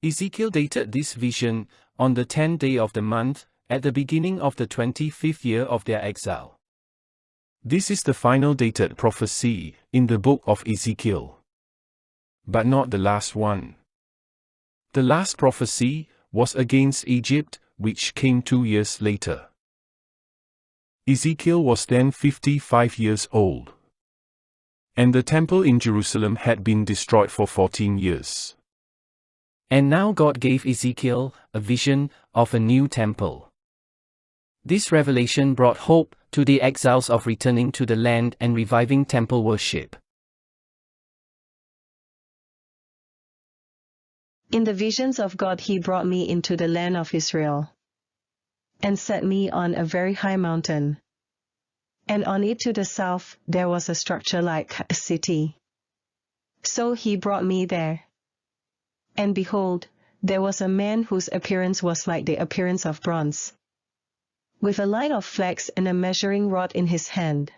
Ezekiel dated this vision on the 10th day of the month, at the beginning of the 25th year of their exile. This is the final dated prophecy in the book of Ezekiel, but not the last one. The last prophecy was against Egypt, which came 2 years later. Ezekiel was then 55 years old, and the temple in Jerusalem had been destroyed for 14 years. And now God gave Ezekiel a vision of a new temple. This revelation brought hope to the exiles of returning to the land and reviving temple worship. In the visions of God he brought me into the land of Israel, and set me on a very high mountain. And on it to the south there was a structure like a city. So he brought me there. And behold, there was a man whose appearance was like the appearance of bronze, with a line of flax and a measuring rod in his hand.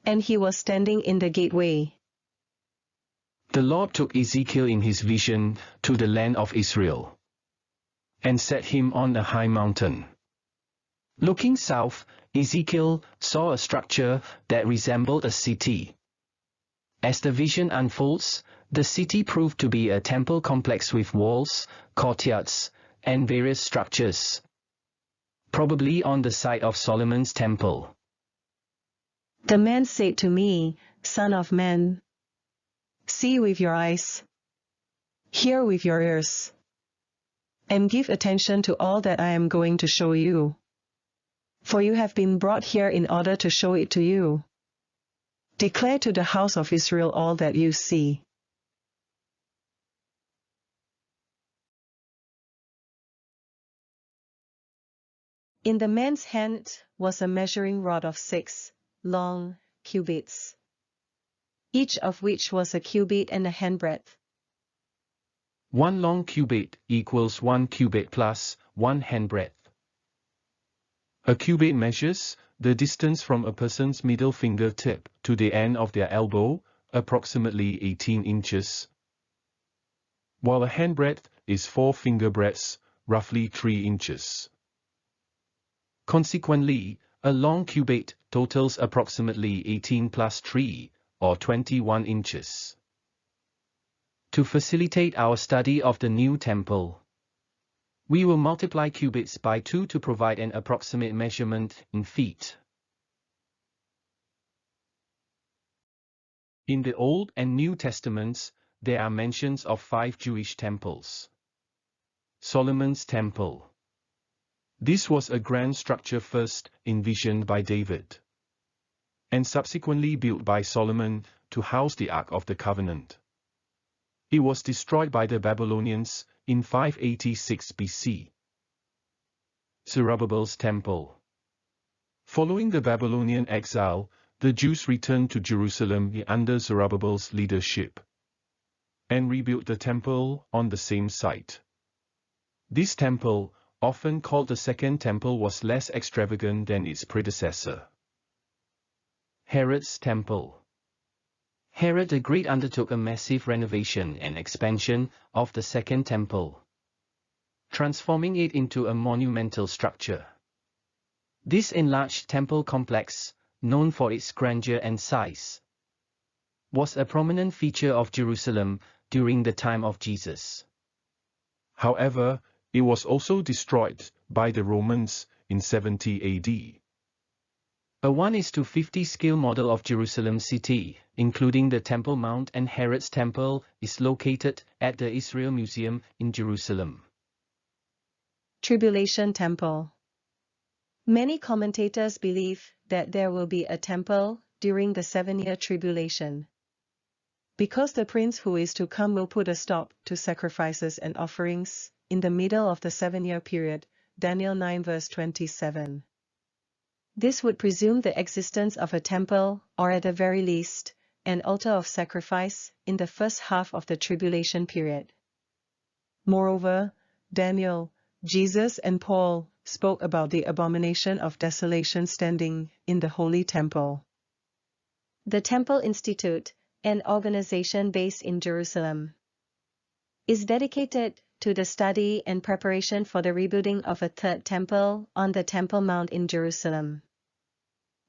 And he was standing in the gateway. The Lord took Ezekiel in his vision to the land of Israel, and set him on a high mountain. Looking south, Ezekiel saw a structure that resembled a city. As the vision unfolds, the city proved to be a temple complex with walls, courtyards, and various structures, probably on the site of Solomon's temple. The man said to me, Son of man, see with your eyes, hear with your ears, and give attention to all that I am going to show you. For you have been brought here in order to show it to you. Declare to the house of Israel all that you see. In the man's hand was a measuring rod of 6 long cubits, each of which was a cubit and a handbreadth. 1 long cubit equals 1 cubit plus 1 handbreadth. A cubit measures the distance from a person's middle fingertip to the end of their elbow, approximately 18 inches, while a handbreadth is 4 finger breadths, roughly 3 inches. Consequently, a long cubit totals approximately 18 plus 3, or 21 inches. To facilitate our study of the new temple, we will multiply cubits by 2 to provide an approximate measurement in feet. In the Old and New Testaments, there are mentions of 5 Jewish temples. Solomon's Temple. This was a grand structure first envisioned by David, and subsequently built by Solomon to house the Ark of the Covenant. It was destroyed by the Babylonians in 586 BC. Zerubbabel's Temple. Following the Babylonian exile, the Jews returned to Jerusalem under Zerubbabel's leadership, and rebuilt the temple on the same site. This temple, often called the Second Temple, was less extravagant than its predecessor. Herod's Temple. Herod the Great undertook a massive renovation and expansion of the Second Temple, transforming it into a monumental structure. This enlarged temple complex, known for its grandeur and size, was a prominent feature of Jerusalem during the time of Jesus. However, it was also destroyed by the Romans in 70 AD. A 1:50 scale model of Jerusalem city, including the Temple Mount and Herod's Temple, is located at the Israel Museum in Jerusalem. Tribulation Temple. Many commentators believe that there will be a temple during the 7-year tribulation, because the prince who is to come will put a stop to sacrifices and offerings in the middle of the 7-year period, Daniel 9 verse 27. This would presume the existence of a temple, or at the very least, an altar of sacrifice, in the first half of the tribulation period. Moreover, Daniel, Jesus and Paul spoke about the abomination of desolation standing in the Holy Temple. The Temple Institute, an organization based in Jerusalem, is dedicated to the study and preparation for the rebuilding of a third temple on the Temple Mount in Jerusalem.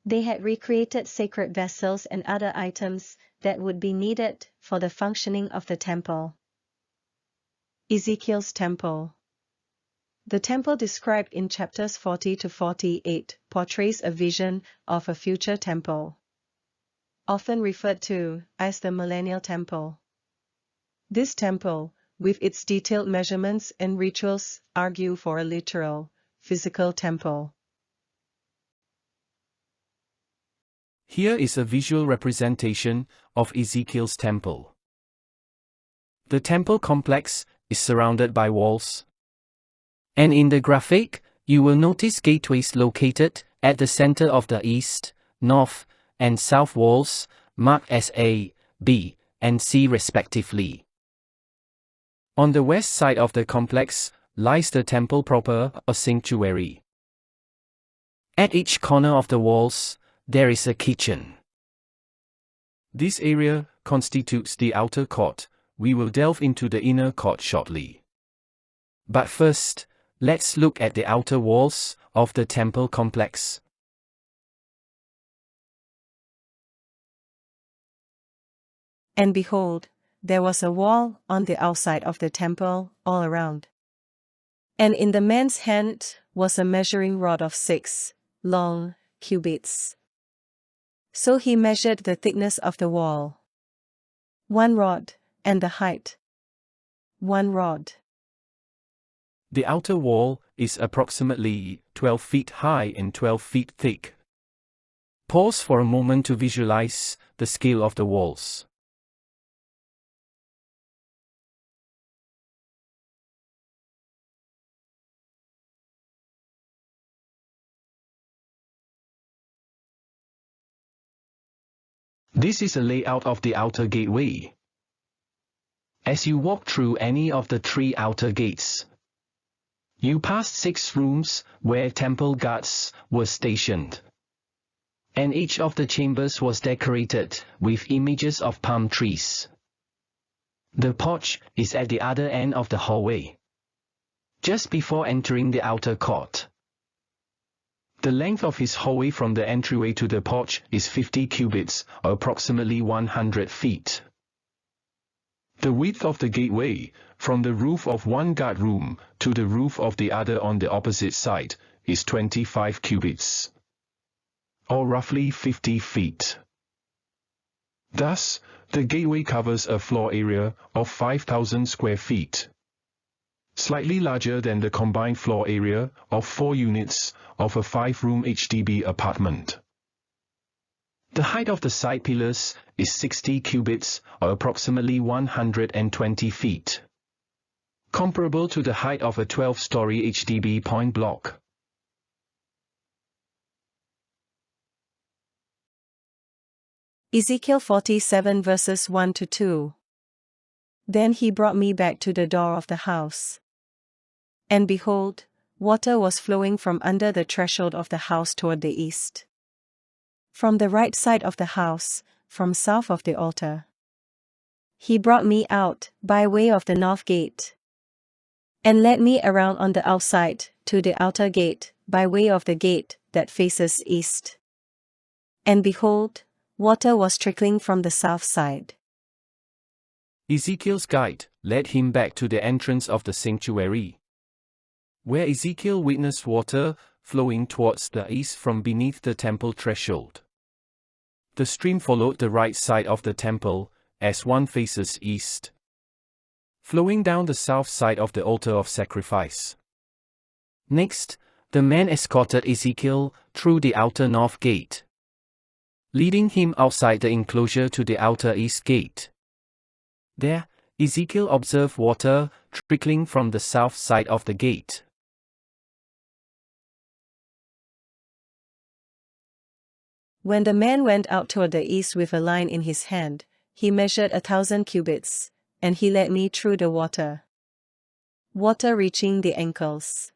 They had recreated sacred vessels and other items that would be needed for the functioning of the temple. Ezekiel's Temple. The temple described in chapters 40 to 48 portrays a vision of a future temple, often referred to as the Millennial Temple. This temple, with its detailed measurements and rituals, argue for a literal, physical temple. Here is a visual representation of Ezekiel's temple. The temple complex is surrounded by walls. And in the graphic, you will notice gateways located at the center of the east, north, and south walls, marked as A, B, and C respectively. On the west side of the complex lies the temple proper, or sanctuary. At each corner of the walls, there is a kitchen. This area constitutes the outer court. We will delve into the inner court shortly. But first, let's look at the outer walls of the temple complex. And behold, there was a wall on the outside of the temple all around. And in the man's hand was a measuring rod of 6 long cubits. So he measured the thickness of the wall, 1 rod, and the height, 1 rod. The outer wall is approximately 12 feet high and 12 feet thick. Pause for a moment to visualize the scale of the walls. This is a layout of the outer gateway. As you walk through any of the 3 outer gates, you pass 6 rooms where temple guards were stationed. And each of the chambers was decorated with images of palm trees. The porch is at the other end of the hallway, just before entering the outer court. The length of his hallway from the entryway to the porch is 50 cubits, or approximately 100 feet. The width of the gateway, from the roof of one guard room to the roof of the other on the opposite side, is 25 cubits, or roughly 50 feet. Thus, the gateway covers a floor area of 5,000 square feet, slightly larger than the combined floor area of 4 units of a 5-room HDB apartment. The height of the side pillars is 60 cubits, or approximately 120 feet, comparable to the height of a 12-story HDB point block. Ezekiel 47 verses 1 to 2. Then he brought me back to the door of the house. And behold, water was flowing from under the threshold of the house toward the east, from the right side of the house, from south of the altar. He brought me out by way of the north gate, and led me around on the outside to the outer gate by way of the gate that faces east. And behold, water was trickling from the south side. Ezekiel's guide led him back to the entrance of the sanctuary, where Ezekiel witnessed water flowing towards the east from beneath the temple threshold. The stream followed the right side of the temple, as one faces east, flowing down the south side of the altar of sacrifice. Next, the man escorted Ezekiel through the outer north gate, leading him outside the enclosure to the outer east gate. There, Ezekiel observed water trickling from the south side of the gate. When the man went out toward the east with a line in his hand, he measured 1,000 cubits, and he led me through the water, water reaching the ankles.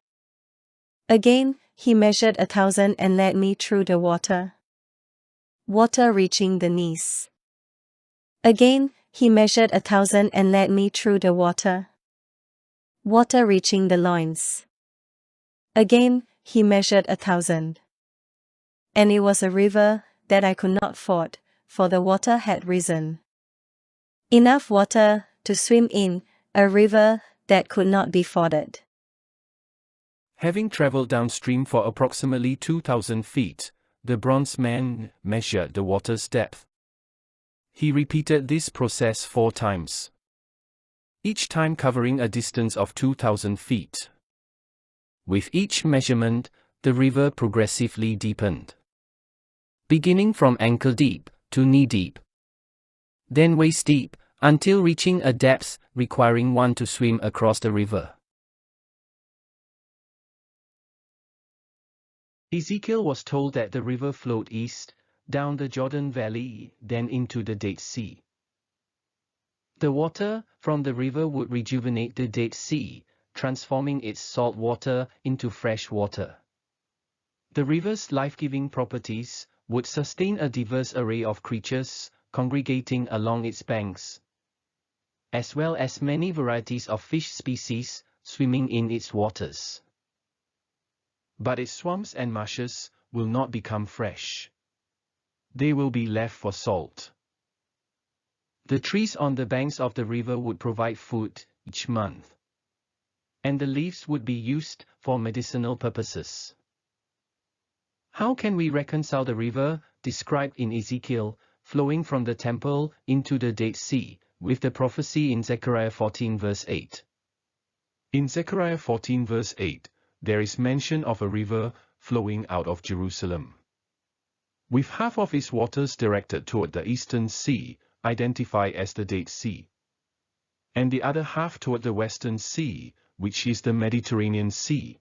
Again, he measured 1,000 and led me through the water, water reaching the knees. Again, he measured 1,000 and led me through the water, water reaching the loins. Again, he measured 1,000. And it was a river that I could not ford, for the water had risen. Enough water to swim in, a river that could not be forded. Having traveled downstream for approximately 2,000 feet, the bronze man measured the water's depth. He repeated this process 4 times, each time covering a distance of 2,000 feet. With each measurement, the river progressively deepened, beginning from ankle-deep to knee-deep, then waist-deep, until reaching a depth requiring one to swim across the river. Ezekiel was told that the river flowed east, down the Jordan Valley, then into the Dead Sea. The water from the river would rejuvenate the Dead Sea, transforming its salt water into fresh water. The river's life-giving properties would sustain a diverse array of creatures congregating along its banks, as well as many varieties of fish species swimming in its waters. But its swamps and marshes will not become fresh. They will be left for salt. The trees on the banks of the river would provide food each month, and the leaves would be used for medicinal purposes. How can we reconcile the river, described in Ezekiel, flowing from the temple into the Dead Sea, with the prophecy in Zechariah 14 verse 8? In Zechariah 14 verse 8, there is mention of a river flowing out of Jerusalem, with half of its waters directed toward the eastern sea, identified as the Dead Sea, and the other half toward the western sea, which is the Mediterranean Sea.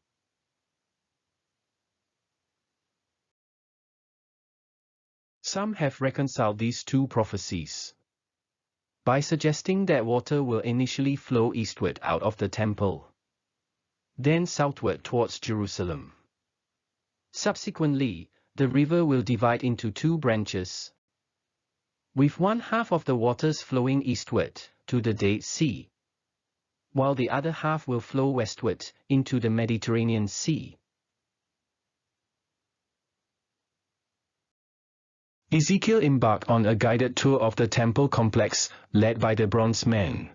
Some have reconciled these two prophecies by suggesting that water will initially flow eastward out of the temple, then southward towards Jerusalem. Subsequently, the river will divide into 2 branches, with one half of the waters flowing eastward to the Dead Sea, while the other half will flow westward into the Mediterranean Sea. Ezekiel embarked on a guided tour of the temple complex, led by the bronze man.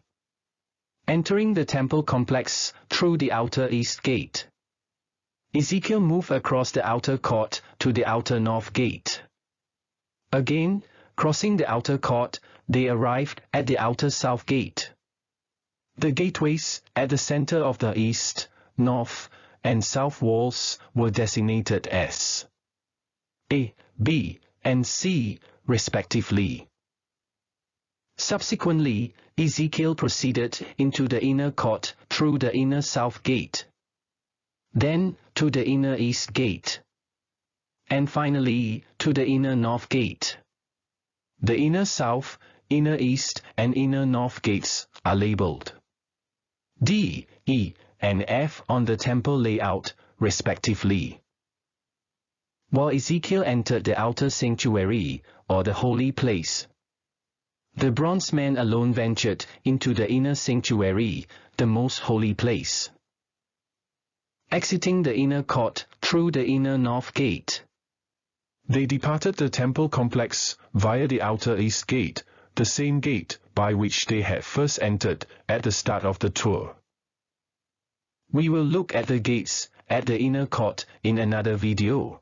Entering the temple complex through the outer east gate, Ezekiel moved across the outer court to the outer north gate. Again, crossing the outer court, they arrived at the outer south gate. The gateways at the center of the east, north, and south walls were designated as A, B, and C, respectively. Subsequently, Ezekiel proceeded into the inner court through the inner south gate, then to the inner east gate, and finally to the inner north gate. The inner south, inner east, and inner north gates are labeled D, E, and F on the temple layout, respectively. While Ezekiel entered the outer sanctuary, or the holy place, the bronze man alone ventured into the inner sanctuary, the most holy place. Exiting the inner court through the inner north gate, they departed the temple complex via the outer east gate, the same gate by which they had first entered at the start of the tour. We will look at the gates at the inner court in another video.